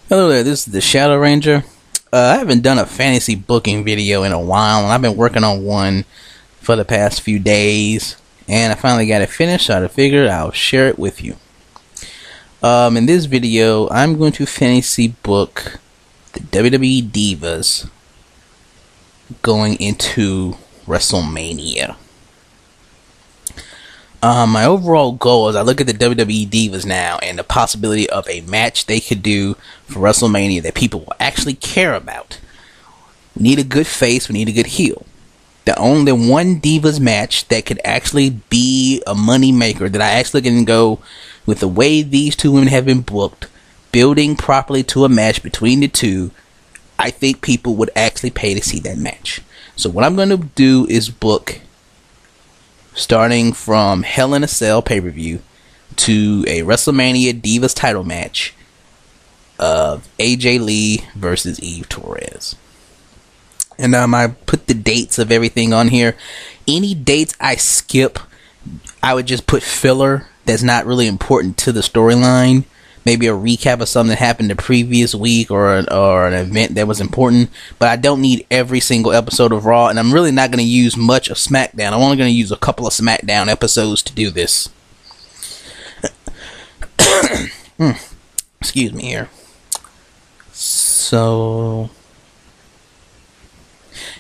Hello there, this is the Shadow Ranger. I haven't done a fantasy booking video in a while, and I've been working on one for the past few days, and I finally got it finished, so I figured I'll share it with you. In this video, I'm going to fantasy book the WWE Divas going into Wrestlemania. My overall goal is I look at the WWE Divas now and the possibility of a match they could do for WrestleMania that people will actually care about. We need a good face, we need a good heel. The only one Divas match that could actually be a money maker that I actually can go with the way these two women have been booked, building properly to a match between the two, I think people would actually pay to see that match. So what I'm going to do is book starting from Hell in a Cell pay-per-view to a WrestleMania Divas title match of AJ Lee versus Eve Torres. And I put the dates of everything on here. Any dates I skip, I would just put filler that's not really important to the storyline. Maybe a recap of something that happened the previous week or an event that was important. But I don't need every single episode of Raw. And I'm really not going to use much of SmackDown. I'm only going to use a couple of SmackDown episodes to do this. Excuse me here. So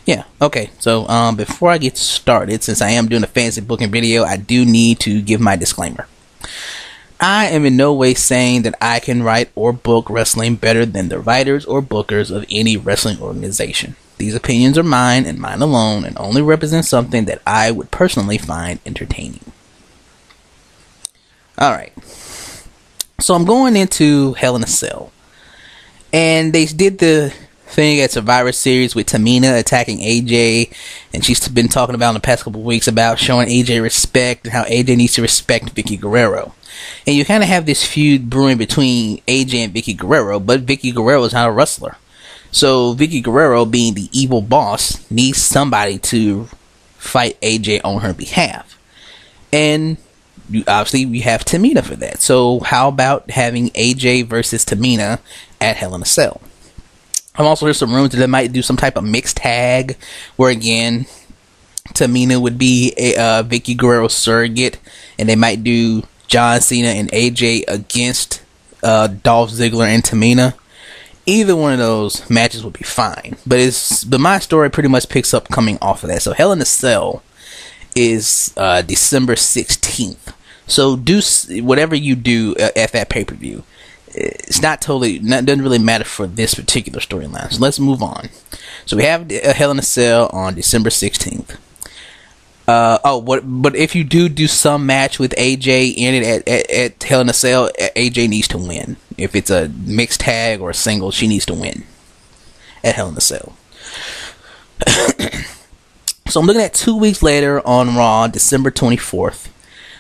yeah, okay. So before I get started, since I am doing a fantasy booking video, I do need to give my disclaimer. I am in no way saying that I can write or book wrestling better than the writers or bookers of any wrestling organization. These opinions are mine and mine alone, and only represent something that I would personally find entertaining. Alright. So I'm going into Hell in a Cell. And they did the thing at Survivor Series with Tamina attacking AJ, and she's been talking about in the past couple of weeks about showing AJ respect and how AJ needs to respect Vickie Guerrero. And you kind of have this feud brewing between AJ and Vickie Guerrero, but Vickie Guerrero is not a wrestler. So Vickie Guerrero, being the evil boss, needs somebody to fight AJ on her behalf. And obviously we have Tamina for that. So how about having AJ versus Tamina at Hell in a Cell? I've also heard some rumors that they might do some type of mixed tag, where again, Tamina would be a Vickie Guerrero surrogate, and they might do John Cena and AJ against Dolph Ziggler and Tamina. Either one of those matches would be fine. But my story pretty much picks up coming off of that. So Hell in a Cell is December 16th. So do whatever you do at that pay-per-view. It's doesn't really matter for this particular storyline. So let's move on. So we have Hell in a Cell on December 16th. But if you do some match with AJ in it at Hell in a Cell, AJ needs to win. If it's a mixed tag or a single, she needs to win at Hell in a Cell. So I'm looking at 2 weeks later on Raw, December 24th.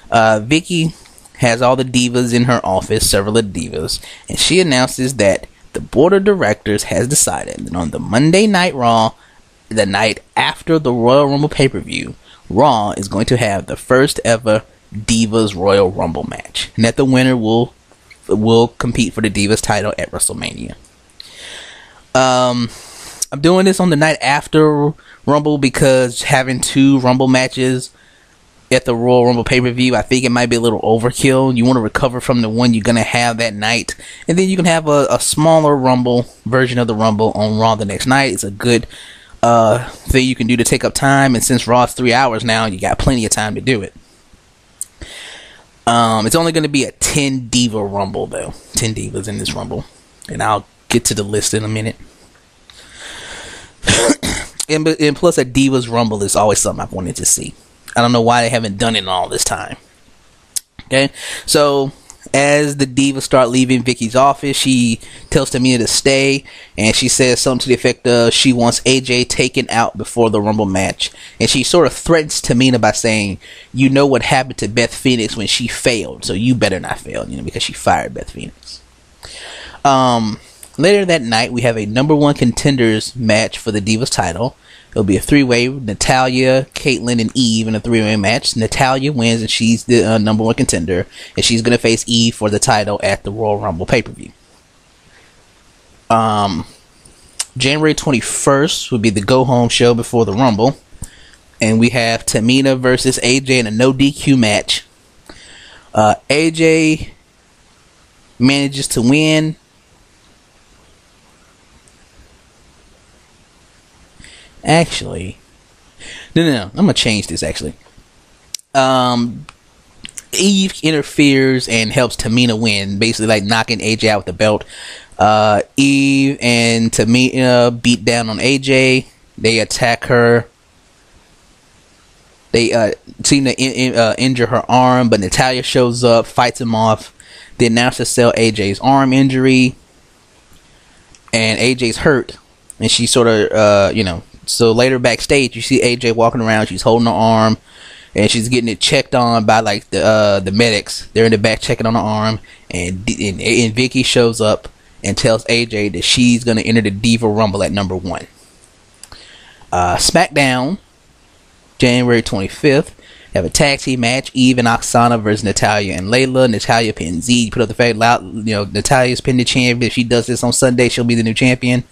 Vickie has all the divas in her office, several of the divas, and she announces that the board of directors has decided that on the Monday Night Raw, the night after the Royal Rumble pay-per-view, Raw is going to have the first ever Divas Royal Rumble match, and that the winner will compete for the Divas title at WrestleMania. I'm doing this on the night after Rumble because having two Rumble matches at the Royal Rumble pay-per-view, I think it might be a little overkill. You want to recover from the one you're going to have that night, and then you can have a smaller Rumble version of the Rumble on Raw the next night. It's a good thing you can do to take up time, and since Raw's 3 hours now, you got plenty of time to do it. It's only going to be a 10 Diva Rumble though. 10 Divas in this Rumble, and I'll get to the list in a minute. and plus a Divas Rumble is always something I've wanted to see. I don't know why they haven't done it in all this time. Okay, so as the Divas start leaving Vickie's office, she tells Tamina to stay, and she says something to the effect of she wants AJ taken out before the Rumble match. And she sort of threatens Tamina by saying, you know what happened to Beth Pheonix when she failed, so you better not fail, because she fired Beth Pheonix. Later that night, we have a #1 contenders match for the Divas title. It'll be a three-way, Natalya, Kaitlyn, and Eve in a three-way match. Natalya wins, and she's the #1 contender, and she's going to face Eve for the title at the Royal Rumble pay-per-view. January 21st would be the go home show before the Rumble. And we have Tamina versus AJ in a no DQ match. AJ manages to win. Actually, no. I'm gonna change this. Actually, Eve interferes and helps Tamina win, basically like knocking AJ out with the belt. Eve and Tamina beat down on AJ. They attack her. They seem to injure her arm, but Natalya shows up, fights him off. The announcers sell AJ's arm injury, and AJ's hurt, and she sort of, So later backstage, you see AJ walking around. She's holding her arm, and she's getting it checked on by like the medics. They're in the back checking on her arm, and Vickie shows up and tells AJ that she's gonna enter the Diva Rumble at number 1. SmackDown, January 25th. Have a tag team match: Eve and Oksana versus Natalya and Layla. Natalya pins Eve. Put up the fact, Natalya's pinned the champion. If she does this on Sunday, she'll be the new champion.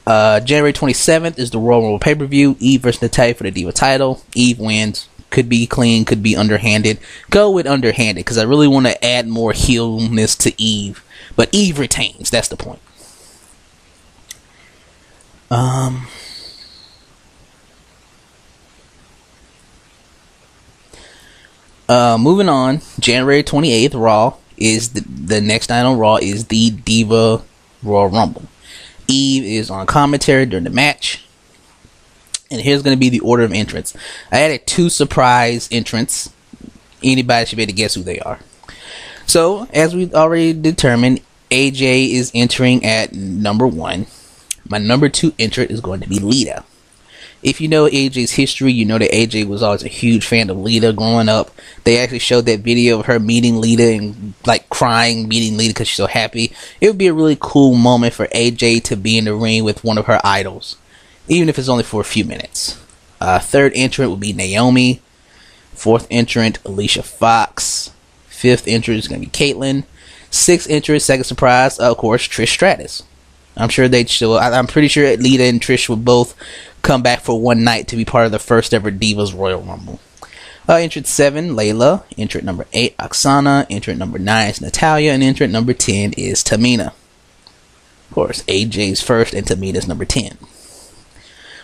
January 27th is the Royal Rumble pay-per-view. Eve versus Natalya for the Diva title. Eve wins. Could be clean, could be underhanded. Go with underhanded, because I really want to add more heelness to Eve. But Eve retains. That's the point. Moving on, January 28th, Raw is the next night on Raw is the Diva Royal Rumble. Eve is on commentary during the match, and here's going to be the order of entrance. I added 2 surprise entrants. Anybody should be able to guess who they are. So, as we've already determined, AJ is entering at number 1. My number 2 entrant is going to be Lita. If you know AJ's history, you know that AJ was always a huge fan of Lita growing up. They actually showed that video of her meeting Lita and like crying meeting Lita because she's so happy. It would be a really cool moment for AJ to be in the ring with one of her idols, even if it's only for a few minutes. 3rd entrant would be Naomi. 4th entrant, Alicia Fox. 5th entrant is going to be Kaitlyn. 6th entrant, second surprise, of course, Trish Stratus. I'm pretty sure Lita and Trish will both come back for one night to be part of the first ever Divas Royal Rumble. Entrant 7, Layla. Entrant number 8, Oksana. Entrant number 9 is Natalya. And entrant number 10 is Tamina. Of course, AJ's first and Tamina's number 10.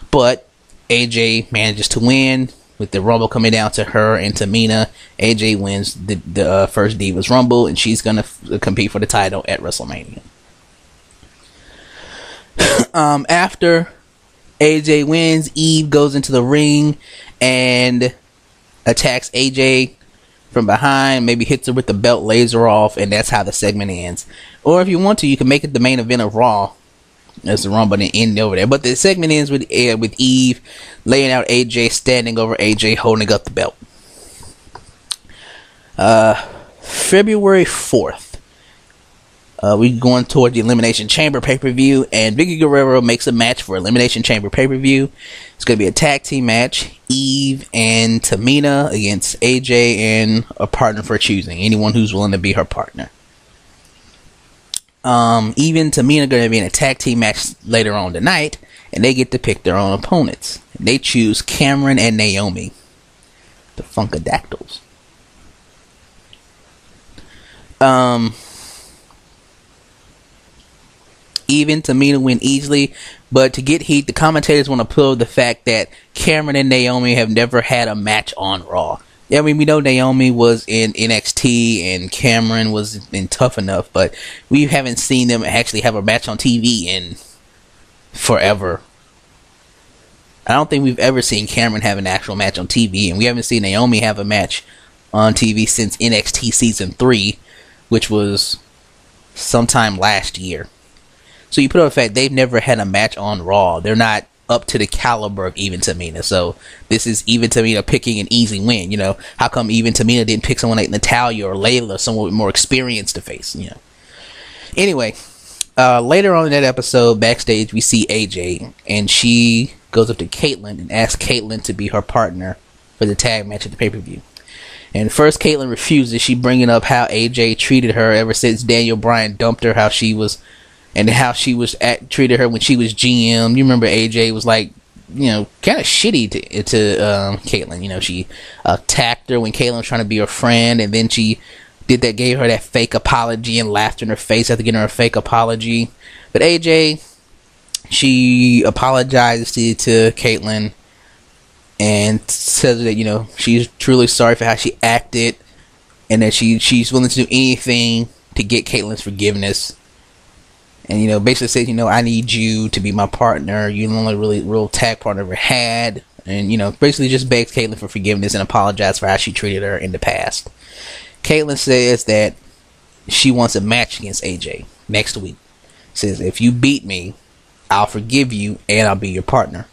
But AJ manages to win with the Rumble coming down to her and Tamina. AJ wins the first Divas Rumble, and she's going to compete for the title at WrestleMania. After AJ wins, Eve goes into the ring and attacks AJ from behind, maybe hits her with the belt, lays her off, and that's how the segment ends. Or if you want to, you can make it the main event of Raw as the Rumble and end over there. But the segment ends with Eve laying out AJ, standing over AJ, holding up the belt. February 4th. We're going toward the Elimination Chamber pay-per-view, and Vickie Guerrero makes a match for Elimination Chamber pay-per-view. It's going to be a tag team match. Eve and Tamina against AJ and a partner for choosing. Anyone who's willing to be her partner. Eve and Tamina are going to be in a tag team match later on tonight, and they get to pick their own opponents. They choose Cameron and Naomi, the Funkadactyls. Even Tamina win easily, but to get heat, the commentators want to pull the fact that Cameron and Naomi have never had a match on Raw. Yeah, I mean, we know Naomi was in NXT and Cameron was in Tough Enough, but we haven't seen them actually have a match on TV in forever. I don't think we've ever seen Cameron have an actual match on TV, and we haven't seen Naomi have a match on TV since NXT Season 3, which was sometime last year. So you put up the fact they've never had a match on Raw. They're not up to the caliber of Even Tamina. So this is Even Tamina picking an easy win. You know, how come Even Tamina didn't pick someone like Natalya or Layla, someone with more experience to face? You know. Anyway, later on in that episode, backstage, we see AJ, and she goes up to Kaitlyn and asks Kaitlyn to be her partner for the tag match at the pay-per-view. And first, Kaitlyn refuses. She bringing up how AJ treated her ever since Daniel Bryan dumped her, how she was and how she was treated her when she was GM. You remember AJ was like, you know, kind of shitty to Kaitlyn. You know, she attacked her when Kaitlyn was trying to be her friend, and then she gave her that fake apology and laughed in her face after getting her a fake apology. But AJ, she apologized to Kaitlyn and says that, you know, she's truly sorry for how she acted, and that she's willing to do anything to get Kaitlyn's forgiveness. And, you know, basically says, you know, I need you to be my partner. You're the only really real tag partner I ever had. And, you know, basically just begs Kaitlyn for forgiveness and apologized for how she treated her in the past. Kaitlyn says that she wants a match against AJ next week. Says, if you beat me, I'll forgive you and I'll be your partner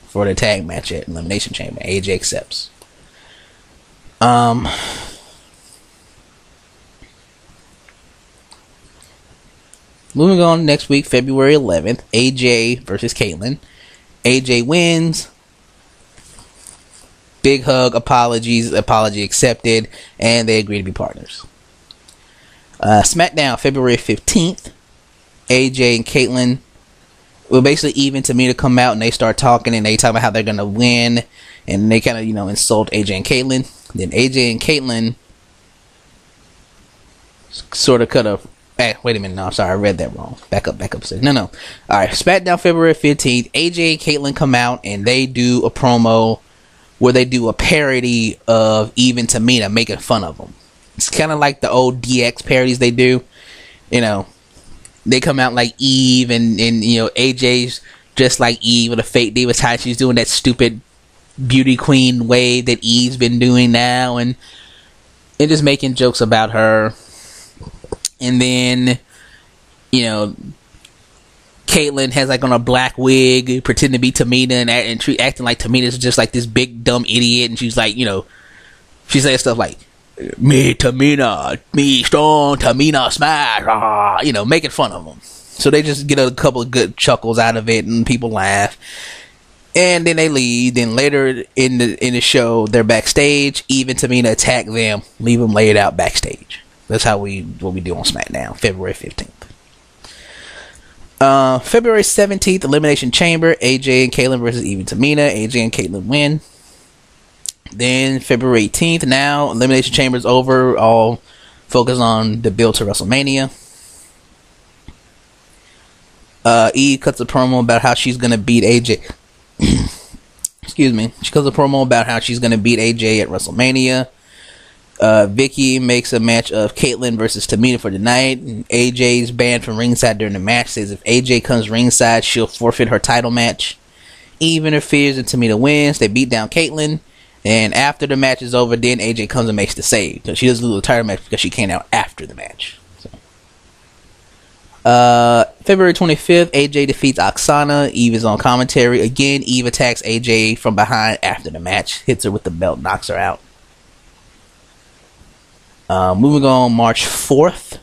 for the tag match at Elimination Chamber. AJ accepts. Moving on next week, February 11th, AJ versus Kaitlyn. AJ wins. Big hug, apology accepted, and they agree to be partners. SmackDown, February 15th. AJ and Kaitlyn, well, basically Eve and Tamina come out and they start talking, and they talk about how they're gonna win, and they kind of, you know, insult AJ and Kaitlyn. Then AJ and Kaitlyn sort of cut a. Wait a minute, no, I'm sorry, I read that wrong. Back up. No. Alright, SmackDown, February 15th. AJ and Kaitlyn come out and they do a promo where they do a parody of Eve and Tamina, making fun of them. It's kind of like the old DX parodies they do. You know, they come out like Eve, and you know, AJ's just like Eve with a fake diva tie. She's doing that stupid beauty queen wave that Eve's been doing now, and just making jokes about her. And then, you know, Kaitlyn has like on a black wig, pretending to be Tamina, and acting like Tamina's just like this big dumb idiot. And she's like, you know, she says stuff like, "Me Tamina, me strong Tamina smash," you know, making fun of them. So they just get a couple of good chuckles out of it, and people laugh. And then they leave. Then later in the show, they're backstage. Eve and Tamina attack them, leave them laid out backstage. That's what we do on SmackDown, February 15th. February 17th, Elimination Chamber, AJ and Kaitlyn versus Eve and Tamina. AJ and Kaitlyn win. Then February 18th, now Elimination Chamber's over. All focus on the build to WrestleMania. Eve cuts a promo about how she's gonna beat AJ. Excuse me. She cuts a promo about how she's gonna beat AJ at WrestleMania. Vickie makes a match of Kaitlyn versus Tamina for the night, and AJ's banned from ringside during the match. Says if AJ comes ringside, she'll forfeit her title match. Eve interferes and Tamina wins. They beat down Kaitlyn, and after the match is over, then AJ comes and makes the save. So she doesn't lose the title match because she came out after the match. February 25th, AJ defeats Oksana. Eve is on commentary. Again, Eve attacks AJ from behind after the match, hits her with the belt, knocks her out. Moving on, March 4th.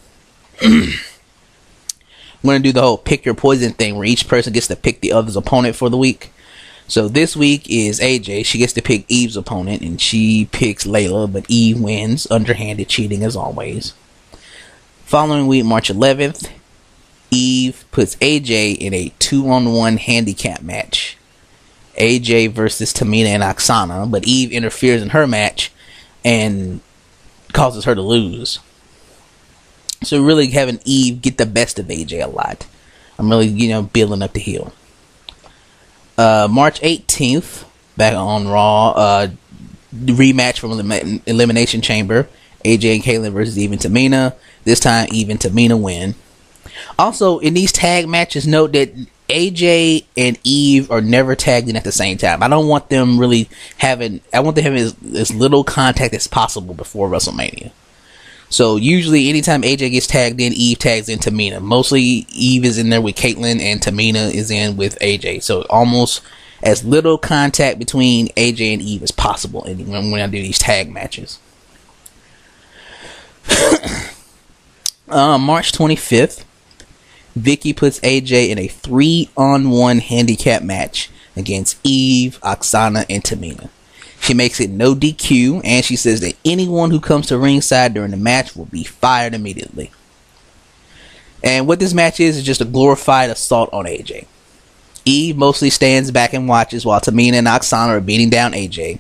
I'm going to do the whole pick your poison thing where each person gets to pick the other's opponent for the week. So this week is AJ. She gets to pick Eve's opponent, and she picks Layla, but Eve wins. Underhanded cheating as always. Following week, March 11th, Eve puts AJ in a 2-on-1 handicap match. AJ versus Tamina and Oksana, but Eve interferes in her match and causes her to lose. So really having Eve get the best of AJ a lot. I'm really, you know, building up the heel. March 18th, back on Raw, rematch from Elimination Chamber. AJ and Kaitlyn versus Eve and Tamina. This time, Eve and Tamina win. Also, in these tag matches, note that AJ and Eve are never tagged in at the same time. I don't want them really having. I want them having as little contact as possible before WrestleMania. So usually, anytime AJ gets tagged in, Eve tags in Tamina. Mostly, Eve is in there with Kaitlyn, and Tamina is in with AJ. So almost as little contact between AJ and Eve as possible when I do these tag matches. March 25th. Vickie puts AJ in a 3-on-1 handicap match against Eve, Oksana, and Tamina. She makes it no DQ, and she says that anyone who comes to ringside during the match will be fired immediately. And what this match is just a glorified assault on AJ. Eve mostly stands back and watches while Tamina and Oksana are beating down AJ.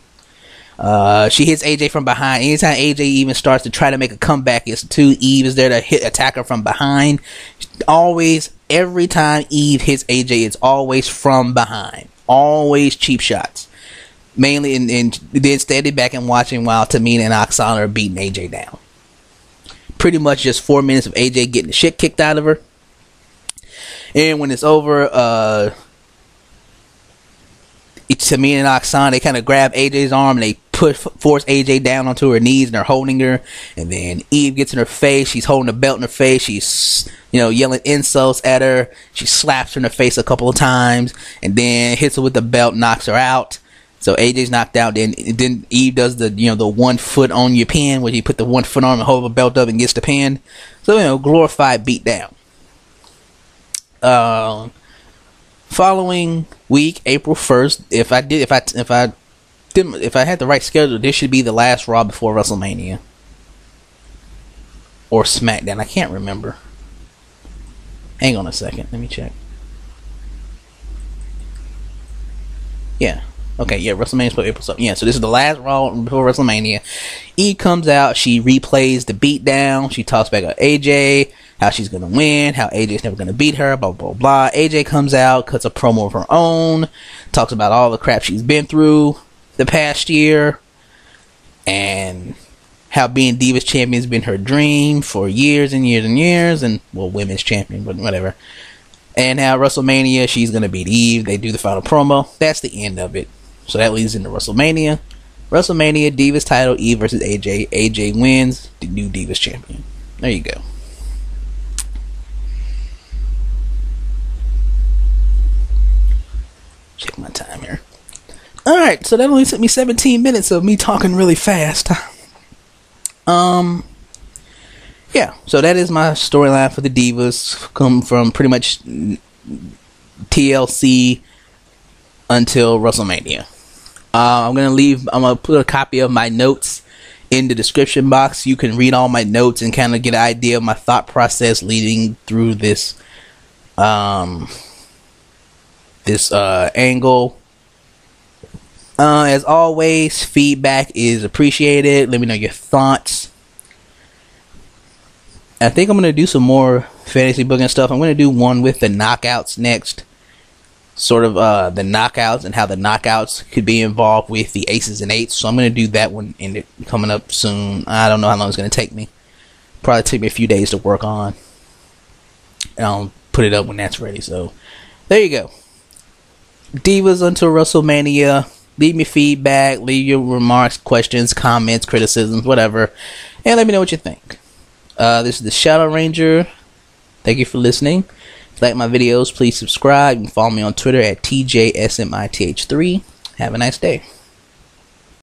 She hits AJ from behind. Anytime AJ even starts to try to make a comeback, Eve is there to attack her from behind. Always, every time Eve hits AJ, it's always from behind. Always cheap shots. Mainly, and then standing back and watching while Tamina and Oksana are beating AJ down. Pretty much just 4 minutes of AJ getting the shit kicked out of her. And when it's over, Tamina and Oksana, they kind of grab AJ's arm and they force AJ down onto her knees, and they're holding her. And then Eve gets in her face. She's holding the belt in her face. She's, yelling insults at her. She slaps her in the face a couple of times, and then hits her with the belt, knocks her out. So AJ's knocked out. Then Eve does the 1 foot on your pin, where you put the 1 foot on and hold the belt up and gets the pin. So glorified beat down. Following week, April 1st, if I had the right schedule, this should be the last Raw before WrestleMania or SmackDown. I can't remember. Hang on a second, let me check. Yeah. Okay, yeah, WrestleMania's for April 7th. Yeah, so this is the last Raw before WrestleMania. Eve comes out, she replays the beatdown, she talks back about AJ, how she's gonna win, how AJ's never gonna beat her, blah, blah, blah. AJ comes out, cuts a promo of her own, talks about all the crap she's been through the past year, and how being Divas champion has been her dream for years and years and years, and, well, women's champion, but whatever. And how WrestleMania, she's gonna beat Eve. They do the final promo. That's the end of it. So that leads into WrestleMania. WrestleMania, Divas title, Eve versus AJ. AJ wins, the new Divas champion. There you go. Check my time here. Alright, so that only took me 17 minutes of me talking really fast. Yeah, so that is my storyline for the Divas. Come from pretty much TLC until WrestleMania. I'm gonna put a copy of my notes in the description box. You can read all my notes and kind of get an idea of my thought process leading through this angle. As always, feedback is appreciated. Let me know your thoughts. I think I'm going to do some more fantasy booking stuff. I'm going to do one with the knockouts next. Sort of the knockouts and how the knockouts could be involved with the aces and eights. So I'm going to do that one coming up soon. I don't know how long it's going to take me. Probably take me a few days to work on. And I'll put it up when that's ready. So there you go. Divas until WrestleMania. Leave me feedback. Leave your remarks, questions, comments, criticisms, whatever. And let me know what you think. This is the Shadow Ranger. Thank you for listening. If you like my videos, please subscribe. You can follow me on Twitter at TJSMITH3. Have a nice day.